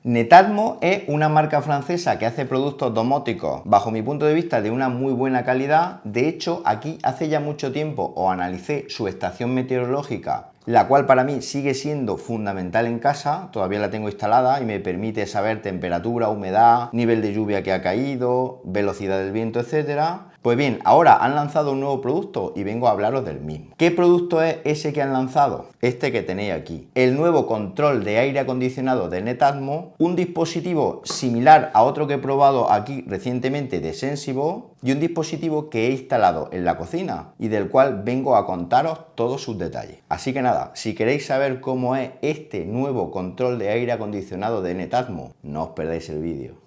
Netatmo es una marca francesa que hace productos domóticos, bajo mi punto de vista, de una muy buena calidad. De hecho, aquí hace ya mucho tiempo os analicé su estación meteorológica, la cual para mí sigue siendo fundamental en casa. Todavía la tengo instalada y me permite saber temperatura, humedad, nivel de lluvia que ha caído, velocidad del viento, etcétera. Pues bien, ahora han lanzado un nuevo producto y vengo a hablaros del mismo. ¿Qué producto es ese que han lanzado? Este que tenéis aquí. El nuevo control de aire acondicionado de Netatmo, un dispositivo similar a otro que he probado aquí recientemente de Sensible y un dispositivo que he instalado en la cocina y del cual vengo a contaros todos sus detalles. Así que nada, si queréis saber cómo es este nuevo control de aire acondicionado de Netatmo, no os perdáis el vídeo.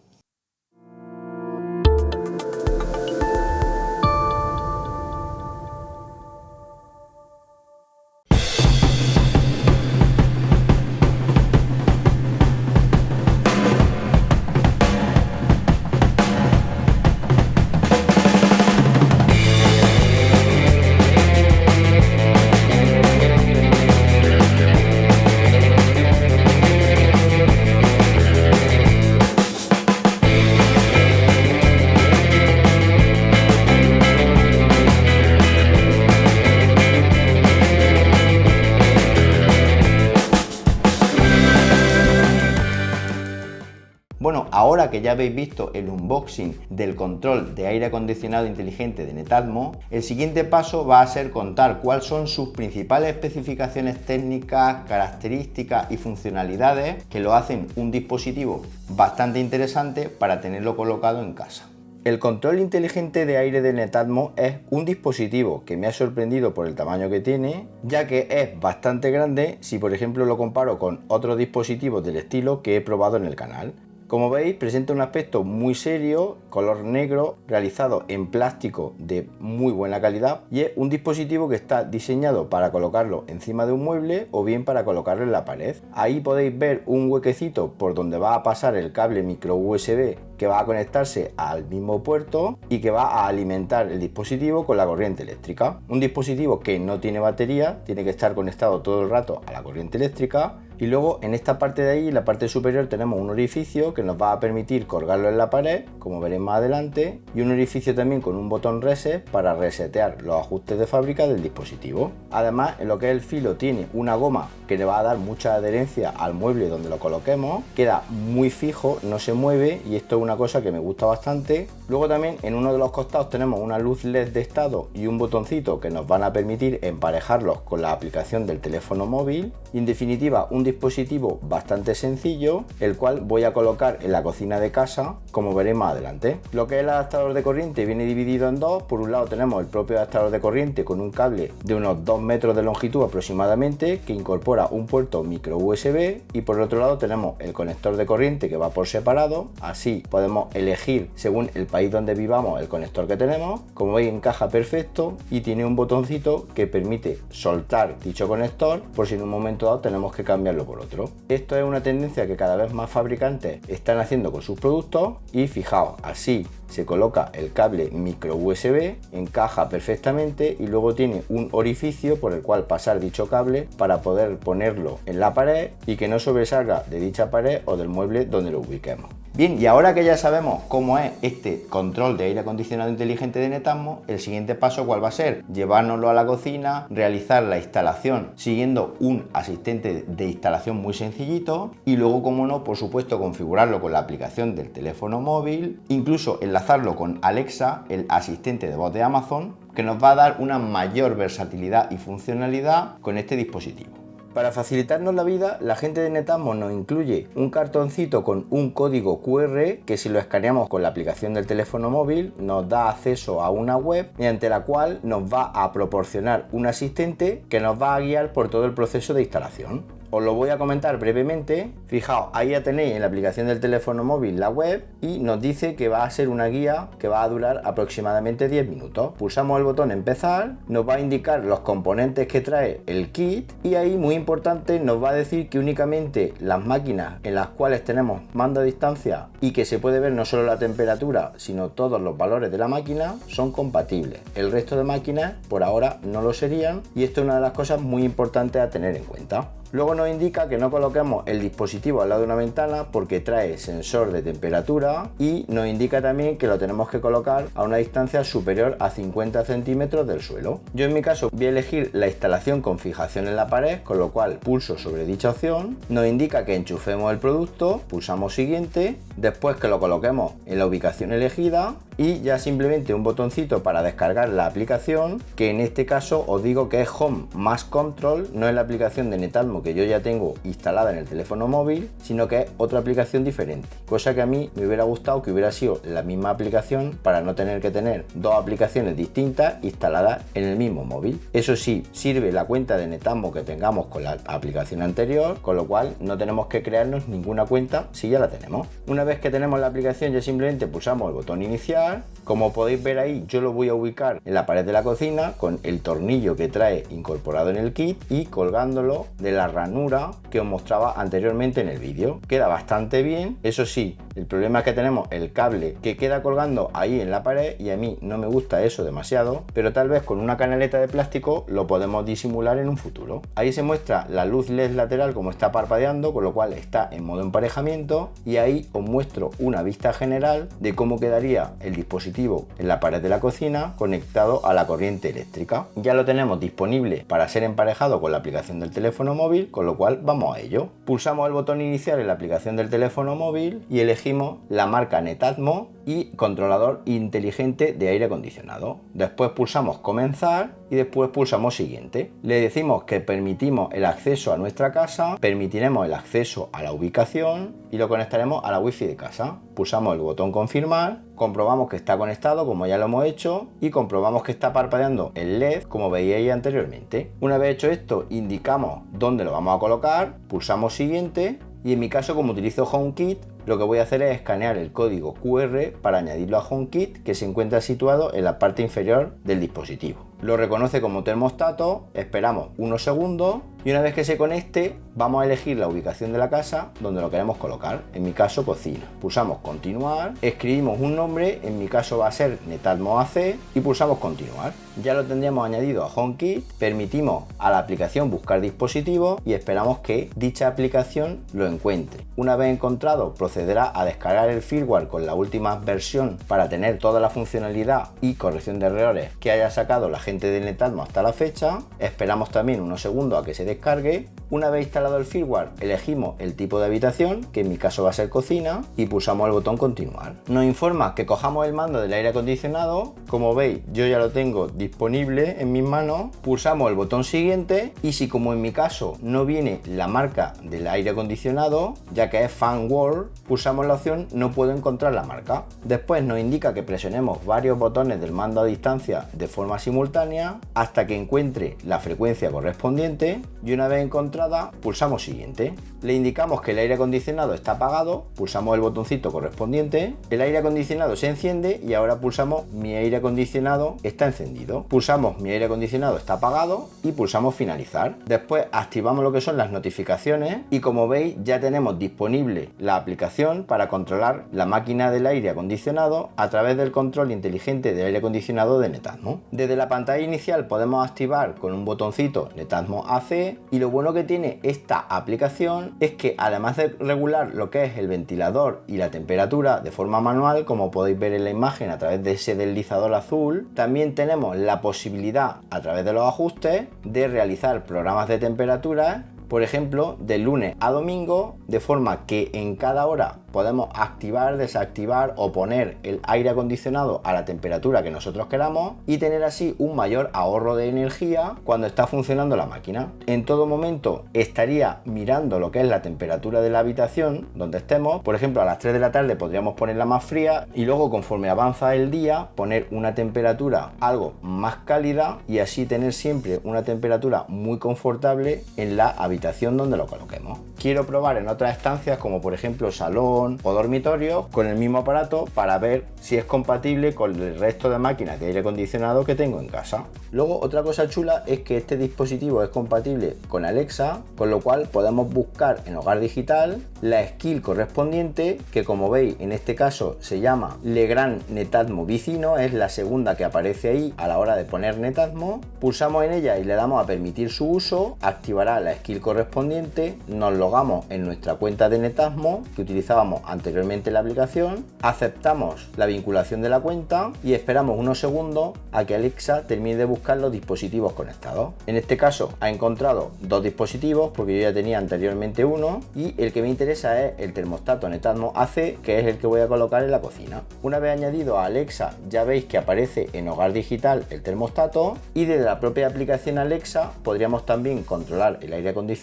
Bueno, ahora que ya habéis visto el unboxing del control de aire acondicionado inteligente de Netatmo, el siguiente paso va a ser contar cuáles son sus principales especificaciones técnicas, características y funcionalidades que lo hacen un dispositivo bastante interesante para tenerlo colocado en casa. El control inteligente de aire de Netatmo es un dispositivo que me ha sorprendido por el tamaño que tiene, ya que es bastante grande si por ejemplo lo comparo con otros dispositivos del estilo que he probado en el canal. Como veis, presenta un aspecto muy serio, color negro, realizado en plástico de muy buena calidad, y es un dispositivo que está diseñado para colocarlo encima de un mueble o bien para colocarlo en la pared. Ahí podéis ver un huequecito por donde va a pasar el cable micro USB que va a conectarse al mismo puerto y que va a alimentar el dispositivo con la corriente eléctrica. Un dispositivo que no tiene batería, tiene que estar conectado todo el rato a la corriente eléctrica. Y luego en esta parte de ahí, en la parte superior, tenemos un orificio que nos va a permitir colgarlo en la pared, como veréis más adelante, y un orificio también con un botón reset para resetear los ajustes de fábrica del dispositivo. Además, en lo que es el filo, tiene una goma que le va a dar mucha adherencia al mueble donde lo coloquemos, queda muy fijo, no se mueve, y esto es una cosa que me gusta bastante. Luego también en uno de los costados tenemos una luz LED de estado y un botoncito que nos van a permitir emparejarlos con la aplicación del teléfono móvil. Y en definitiva, un dispositivo bastante sencillo, el cual voy a colocar en la cocina de casa, como veréis más adelante. Lo que es el adaptador de corriente viene dividido en dos. Por un lado tenemos el propio adaptador de corriente con un cable de unos 2 metros de longitud aproximadamente, que incorpora un puerto micro USB, y por el otro lado tenemos el conector de corriente que va por separado. Así podemos elegir según el país donde vivamos el conector que tenemos. Como veis, encaja perfecto y tiene un botoncito que permite soltar dicho conector por si en un momento dado tenemos que cambiarlo por otro. Esto es una tendencia que cada vez más fabricantes están haciendo con sus productos, y fijaos, así se coloca el cable micro USB, encaja perfectamente y luego tiene un orificio por el cual pasar dicho cable para poder ponerlo en la pared y que no sobresalga de dicha pared o del mueble donde lo ubiquemos. Bien, y ahora que ya sabemos cómo es este control de aire acondicionado inteligente de Netatmo, el siguiente paso ¿cuál va a ser? Llevárnoslo a la cocina, realizar la instalación siguiendo un asistente de instalación muy sencillito, y luego, como no, por supuesto, configurarlo con la aplicación del teléfono móvil, incluso enlazarlo con Alexa, el asistente de voz de Amazon, que nos va a dar una mayor versatilidad y funcionalidad con este dispositivo. Para facilitarnos la vida, la gente de Netatmo nos incluye un cartoncito con un código QR que, si lo escaneamos con la aplicación del teléfono móvil, nos da acceso a una web mediante la cual nos va a proporcionar un asistente que nos va a guiar por todo el proceso de instalación. Os lo voy a comentar brevemente. Fijaos, ahí ya tenéis en la aplicación del teléfono móvil la web y nos dice que va a ser una guía que va a durar aproximadamente 10 minutos. Pulsamos el botón empezar, nos va a indicar los componentes que trae el kit y ahí, muy importante, nos va a decir que únicamente las máquinas en las cuales tenemos mando a distancia y que se puede ver no solo la temperatura sino todos los valores de la máquina son compatibles. El resto de máquinas por ahora no lo serían, y esto es una de las cosas muy importantes a tener en cuenta. Luego nos indica que no coloquemos el dispositivo al lado de una ventana porque trae sensor de temperatura y nos indica también que lo tenemos que colocar a una distancia superior a 50 centímetros del suelo. Yo en mi caso voy a elegir la instalación con fijación en la pared, con lo cual pulso sobre dicha opción. Nos indica que enchufemos el producto, pulsamos siguiente, después que lo coloquemos en la ubicación elegida y ya simplemente un botoncito para descargar la aplicación, que en este caso os digo que es Home más Control, no es la aplicación de Netatmo que yo ya tengo instalada en el teléfono móvil, sino que es otra aplicación diferente, cosa que a mí me hubiera gustado que hubiera sido la misma aplicación para no tener que tener dos aplicaciones distintas instaladas en el mismo móvil. Eso sí, sirve la cuenta de Netatmo que tengamos con la aplicación anterior, con lo cual no tenemos que crearnos ninguna cuenta si ya la tenemos. Una vez que tenemos la aplicación ya simplemente pulsamos el botón iniciar. Como podéis ver ahí, yo lo voy a ubicar en la pared de la cocina con el tornillo que trae incorporado en el kit y colgándolo de la ranura que os mostraba anteriormente en el vídeo. Queda bastante bien. Eso sí, el problema es que tenemos el cable que queda colgando ahí en la pared y a mí no me gusta eso demasiado, pero tal vez con una canaleta de plástico lo podemos disimular en un futuro. Ahí se muestra la luz LED lateral como está parpadeando, con lo cual está en modo emparejamiento, y ahí os muestro una vista general de cómo quedaría el dispositivo en la pared de la cocina conectado a la corriente eléctrica. Ya lo tenemos disponible para ser emparejado con la aplicación del teléfono móvil, con lo cual vamos a ello. Pulsamos el botón iniciar en la aplicación del teléfono móvil y elegimos la marca Netatmo y controlador inteligente de aire acondicionado. Después pulsamos comenzar y después pulsamos siguiente. Le decimos que permitimos el acceso a nuestra casa, permitiremos el acceso a la ubicación y lo conectaremos a la wifi de casa. Pulsamos el botón confirmar, comprobamos que está conectado como ya lo hemos hecho y comprobamos que está parpadeando el LED como veíais anteriormente. Una vez hecho esto, indicamos dónde lo vamos a colocar, pulsamos siguiente y en mi caso, como utilizo HomeKit, lo que voy a hacer es escanear el código QR para añadirlo a HomeKit, que se encuentra situado en la parte inferior del dispositivo. Lo reconoce como termostato, esperamos unos segundos y una vez que se conecte vamos a elegir la ubicación de la casa donde lo queremos colocar, en mi caso cocina. Pulsamos continuar, escribimos un nombre, en mi caso va a ser Netatmo AC y pulsamos continuar. Ya lo tendríamos añadido a HomeKit, permitimos a la aplicación buscar dispositivos y esperamos que dicha aplicación lo encuentre. Una vez encontrado, procederá a descargar el firmware con la última versión para tener toda la funcionalidad y corrección de errores que haya sacado la gente de Netatmo hasta la fecha. Esperamos también unos segundos a que se descargue. Una vez instalado el firmware, elegimos el tipo de habitación, que en mi caso va a ser cocina, y pulsamos el botón continuar. Nos informa que cojamos el mando del aire acondicionado. Como veis, yo ya lo tengo disponible en mis manos. Pulsamos el botón siguiente y si, como en mi caso, no viene la marca del aire acondicionado, ya que es Fan World, pulsamos la opción no puedo encontrar la marca. Después nos indica que presionemos varios botones del mando a distancia de forma simultánea hasta que encuentre la frecuencia correspondiente y una vez encontrada pulsamos siguiente. Le indicamos que el aire acondicionado está apagado, pulsamos el botoncito correspondiente, el aire acondicionado se enciende y ahora pulsamos mi aire acondicionado está encendido. Pulsamos mi aire acondicionado está apagado y pulsamos finalizar. Después activamos lo que son las notificaciones y como veis ya tenemos disponible la aplicación para controlar la máquina del aire acondicionado a través del control inteligente del aire acondicionado de Netatmo. Desde la pantalla inicial podemos activar con un botoncito Netatmo AC y lo bueno que tiene esta aplicación es que además de regular lo que es el ventilador y la temperatura de forma manual, como podéis ver en la imagen a través de ese deslizador azul, también tenemos la posibilidad a través de los ajustes de realizar programas de temperatura, por ejemplo, de lunes a domingo, de forma que en cada hora podemos activar, desactivar o poner el aire acondicionado a la temperatura que nosotros queramos y tener así un mayor ahorro de energía cuando está funcionando la máquina. En todo momento estaría mirando lo que es la temperatura de la habitación donde estemos. Por ejemplo, a las 3 de la tarde podríamos ponerla más fría y luego, conforme avanza el día, poner una temperatura algo más cálida y así tener siempre una temperatura muy confortable en la habitación donde lo coloquemos. Quiero probar en otras estancias, como por ejemplo salón o dormitorio, con el mismo aparato para ver si es compatible con el resto de máquinas de aire acondicionado que tengo en casa. Luego, otra cosa chula es que este dispositivo es compatible con Alexa, con lo cual podemos buscar en Hogar Digital la skill correspondiente, que como veis en este caso se llama Legrand Netatmo Vicino, es la segunda que aparece ahí a la hora de poner Netatmo. Pulsamos en ella y le damos a permitir su uso, activará la skill correspondiente, nos logamos en nuestra cuenta de Netatmo que utilizábamos anteriormente en la aplicación, aceptamos la vinculación de la cuenta y esperamos unos segundos a que Alexa termine de buscar los dispositivos conectados. En este caso ha encontrado dos dispositivos porque yo ya tenía anteriormente uno y el que me interesa es el termostato Netatmo AC, que es el que voy a colocar en la cocina. Una vez añadido a Alexa, ya veis que aparece en Hogar Digital el termostato y desde la propia aplicación Alexa podríamos también controlar el aire acondicionado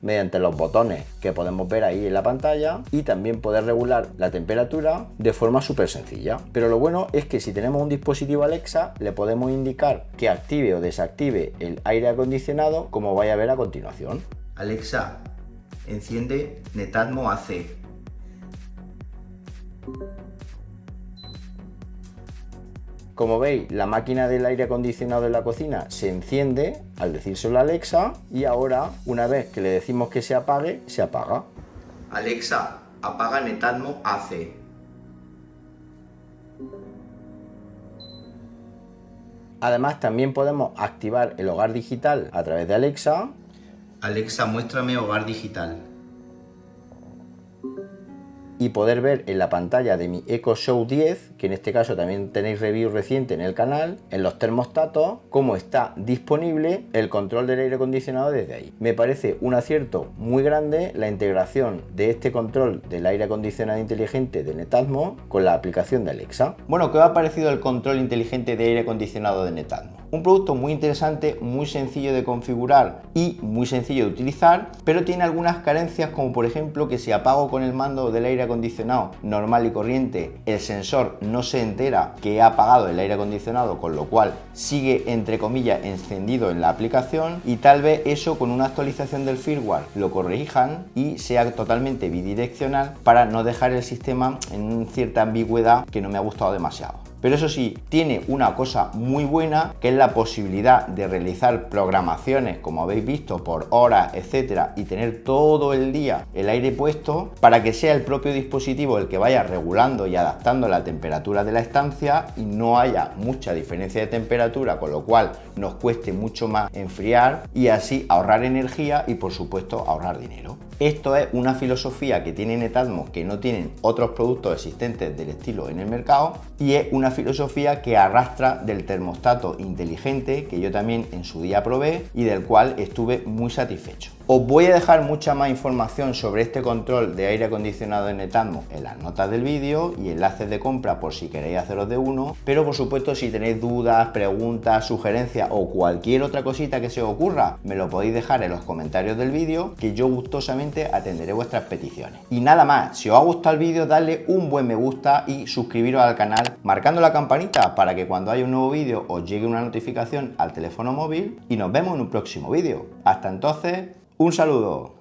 mediante los botones que podemos ver ahí en la pantalla y también poder regular la temperatura de forma súper sencilla. Pero lo bueno es que si tenemos un dispositivo Alexa le podemos indicar que active o desactive el aire acondicionado, como vais a ver a continuación. Alexa, enciende Netatmo AC. Como veis, la máquina del aire acondicionado en la cocina se enciende al decírselo a Alexa y ahora, una vez que le decimos que se apague, se apaga. Alexa, apaga Netatmo AC. Además, también podemos activar el hogar digital a través de Alexa. Alexa, muéstrame hogar digital. Y poder ver en la pantalla de mi Echo Show 10, que en este caso también tenéis review reciente en el canal, en los termostatos, cómo está disponible el control del aire acondicionado desde ahí. Me parece un acierto muy grande la integración de este control del aire acondicionado inteligente de Netatmo con la aplicación de Alexa. Bueno, ¿qué os ha parecido el control inteligente de aire acondicionado de Netatmo? Un producto muy interesante, muy sencillo de configurar y muy sencillo de utilizar, pero tiene algunas carencias, como por ejemplo que si apago con el mando del aire acondicionado normal y corriente, el sensor no se entera que he apagado el aire acondicionado, con lo cual sigue entre comillas encendido en la aplicación, y tal vez eso con una actualización del firmware lo corrijan y sea totalmente bidireccional para no dejar el sistema en cierta ambigüedad que no me ha gustado demasiado. Pero eso sí, tiene una cosa muy buena, que es la posibilidad de realizar programaciones, como habéis visto, por horas, etcétera, y tener todo el día el aire puesto para que sea el propio dispositivo el que vaya regulando y adaptando la temperatura de la estancia y no haya mucha diferencia de temperatura, con lo cual nos cueste mucho más enfriar y así ahorrar energía y, por supuesto, ahorrar dinero. Esto es una filosofía que tiene Netatmo que no tienen otros productos existentes del estilo en el mercado, y es una filosofía que arrastra del termostato inteligente que yo también en su día probé y del cual estuve muy satisfecho. Os voy a dejar mucha más información sobre este control de aire acondicionado en Netatmo en las notas del vídeo y enlaces de compra por si queréis haceros de uno, pero por supuesto si tenéis dudas, preguntas, sugerencias o cualquier otra cosita que se os ocurra, me lo podéis dejar en los comentarios del vídeo, que yo gustosamente atenderé vuestras peticiones. Y nada más, si os ha gustado el vídeo, dadle un buen me gusta y suscribiros al canal marcando la campanita para que cuando haya un nuevo vídeo os llegue una notificación al teléfono móvil, y nos vemos en un próximo vídeo. Hasta entonces, un saludo.